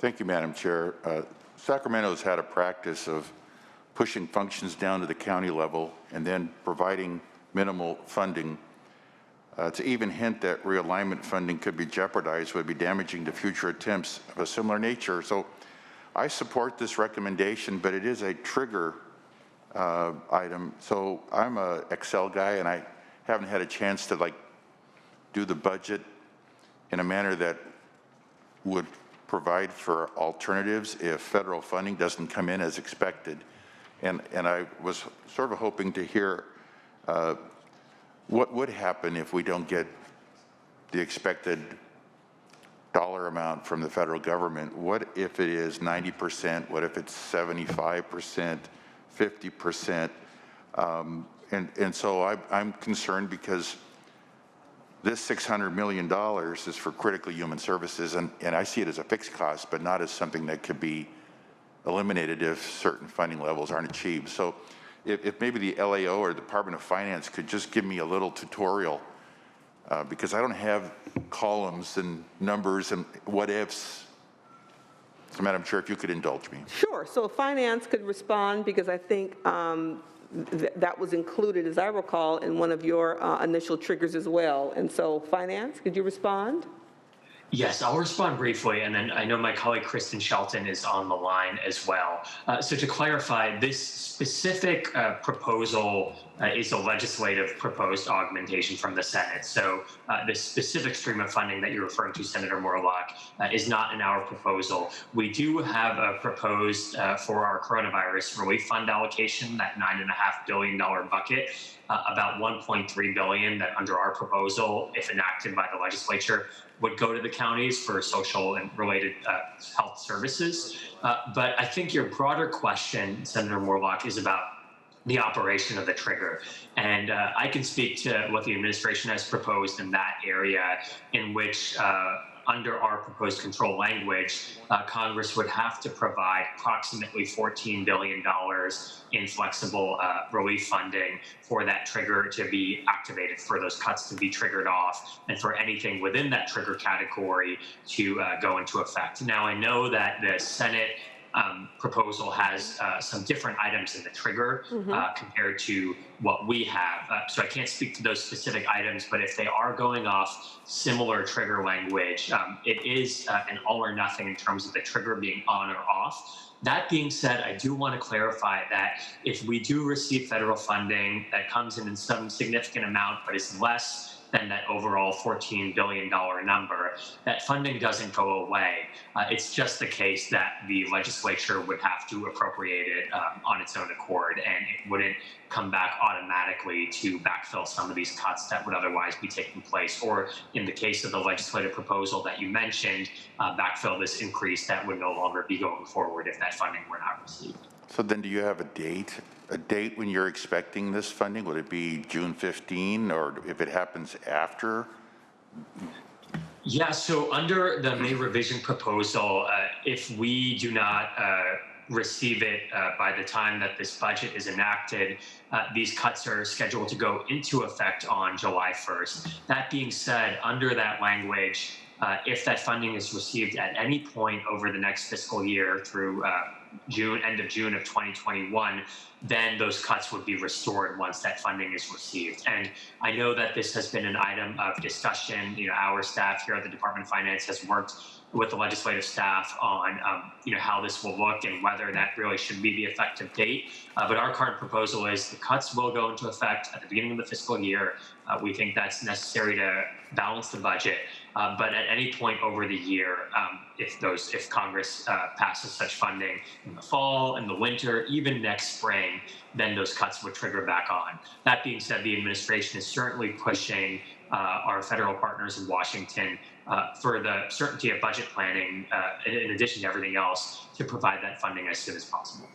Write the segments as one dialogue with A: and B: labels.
A: Thank you, Madam Chair. Sacramento's had a practice of pushing functions down to the county level and then providing minimal funding. To even hint that realignment funding could be jeopardized would be damaging to future attempts of a similar nature. So I support this recommendation, but it is a trigger item. So I'm a Excel guy and I haven't had a chance to do the budget in a manner that would provide for alternatives if federal funding doesn't come in as expected. And I was sort of hoping to hear what would happen if we don't get the expected dollar amount from the federal government. What if it is 90%? What if it's 75%, 50%? And so I'm concerned because this $600 million is for critical human services, and I see it as a fixed cost, but not as something that could be eliminated if certain funding levels aren't achieved. So if maybe the LAO or the Department of Finance could just give me a little tutorial, because I don't have columns and numbers and what ifs. So Madam Chair, if you could indulge me.
B: Sure, so Finance could respond, because I think that was included, as I recall, in one of your initial triggers as well. And so Finance, could you respond?
C: Yes, I'll respond briefly, and then I know my colleague Kristen Shelton is on the line as well. So to clarify, this specific proposal is a legislative proposed augmentation from the Senate. So the specific stream of funding that you're referring to, Senator Moorlach, is not in our proposal. We do have a proposed for our coronavirus relief fund allocation, that $9.5 billion bucket. About $1.3 billion that under our proposal, if enacted by the legislature, would go to the counties for social and related health services. But I think your broader question, Senator Moorlach, is about the operation of the trigger. And I can speak to what the administration has proposed in that area, in which under our proposed control language, Congress would have to provide approximately $14 billion in flexible relief funding for that trigger to be activated, for those cuts to be triggered off, and for anything within that trigger category to go into effect. Now, I know that the Senate proposal has some different items in the trigger compared to what we have. So I can't speak to those specific items, but if they are going off similar trigger language, it is an all or nothing in terms of the trigger being on or off. That being said, I do want to clarify that if we do receive federal funding that comes in some significant amount, but is less than that overall $14 billion number, that funding doesn't go away. It's just the case that the legislature would have to appropriate it on its own accord, and it wouldn't come back automatically to backfill some of these cuts that would otherwise be taking place, or in the case of the legislative proposal that you mentioned, backfill this increase that would no longer be going forward if that funding were not received.
A: So then do you have a date when you're expecting this funding? Would it be June 15, or if it happens after?
C: Yeah, so under the May revision proposal, if we do not receive it by the time that this budget is enacted, these cuts are scheduled to go into effect on July 1st. That being said, under that language, if that funding is received at any point over the next fiscal year through end of June of 2021, then those cuts would be restored once that funding is received. And I know that this has been an item of discussion. Our staff here at the Department of Finance has worked with the legislative staff on how this will look and whether that really should be the effective date. But our current proposal is the cuts will go into effect at the beginning of the fiscal year. We think that's necessary to balance the budget. But at any point over the year, if Congress passes such funding in the fall, in the winter, even next spring, then those cuts would trigger back on. That being said, the administration is certainly pushing our federal partners in Washington for the certainty of budget planning, in addition to everything else, to provide that funding as soon as possible.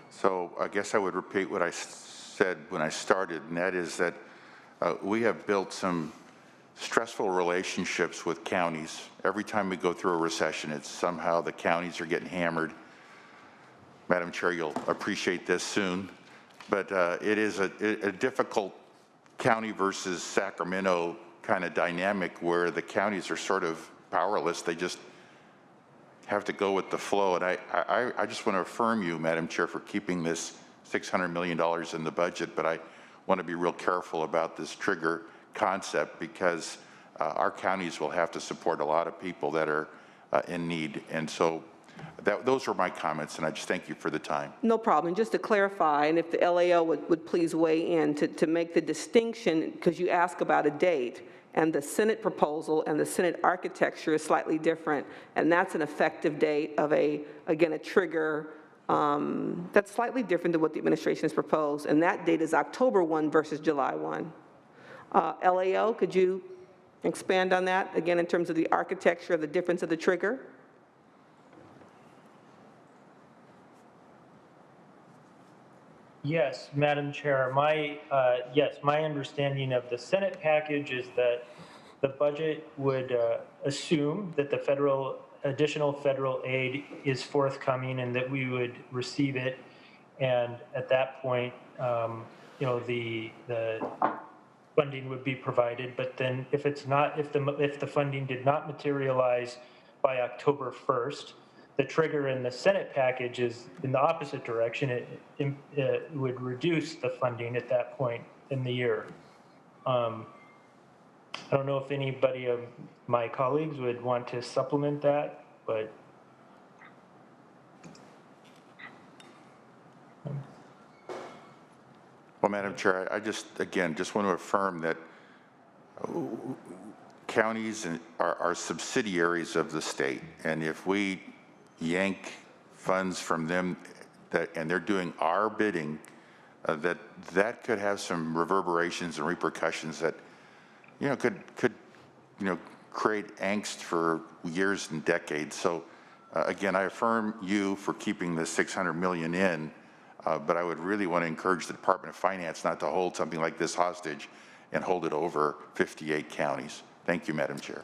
A: So I guess I would repeat what I said when I started, and that is that we have built some stressful relationships with counties. Every time we go through a recession, it's somehow the counties are getting hammered. Madam Chair, you'll appreciate this soon, but it is a difficult county versus Sacramento kind of dynamic where the counties are sort of powerless. They just have to go with the flow. And I just want to affirm you, Madam Chair, for keeping this $600 million in the budget, but I want to be real careful about this trigger concept because our counties will have to support a lot of people that are in need. And so those were my comments, and I just thank you for the time.
B: No problem. Just to clarify, and if the LAO would please weigh in to make the distinction, because you ask about a date, and the Senate proposal and the Senate architecture is slightly different, and that's an effective date of again, a trigger that's slightly different than what the administration has proposed, and that date is October 1 versus July 1. LAO, could you expand on that, again, in terms of the architecture of the difference of the trigger?
D: Yes, Madam Chair. Yes, my understanding of the Senate package is that the budget would assume that the additional federal aid is forthcoming and that we would receive it. And at that point, the funding would be provided. But then if it's not, if the funding did not materialize by October 1st, the trigger in the Senate package is in the opposite direction. It would reduce the funding at that point in the year. I don't know if anybody of my colleagues would want to supplement that, but.
A: Well, Madam Chair, I just want to affirm that counties are subsidiaries of the state, and if we yank funds from them and they're doing our bidding, that could have some reverberations and repercussions that could create angst for years and decades. So again, I affirm you for keeping the $600 million in, but I would really want to encourage the Department of Finance not to hold something like this hostage and hold it over 58 counties. Thank you, Madam Chair.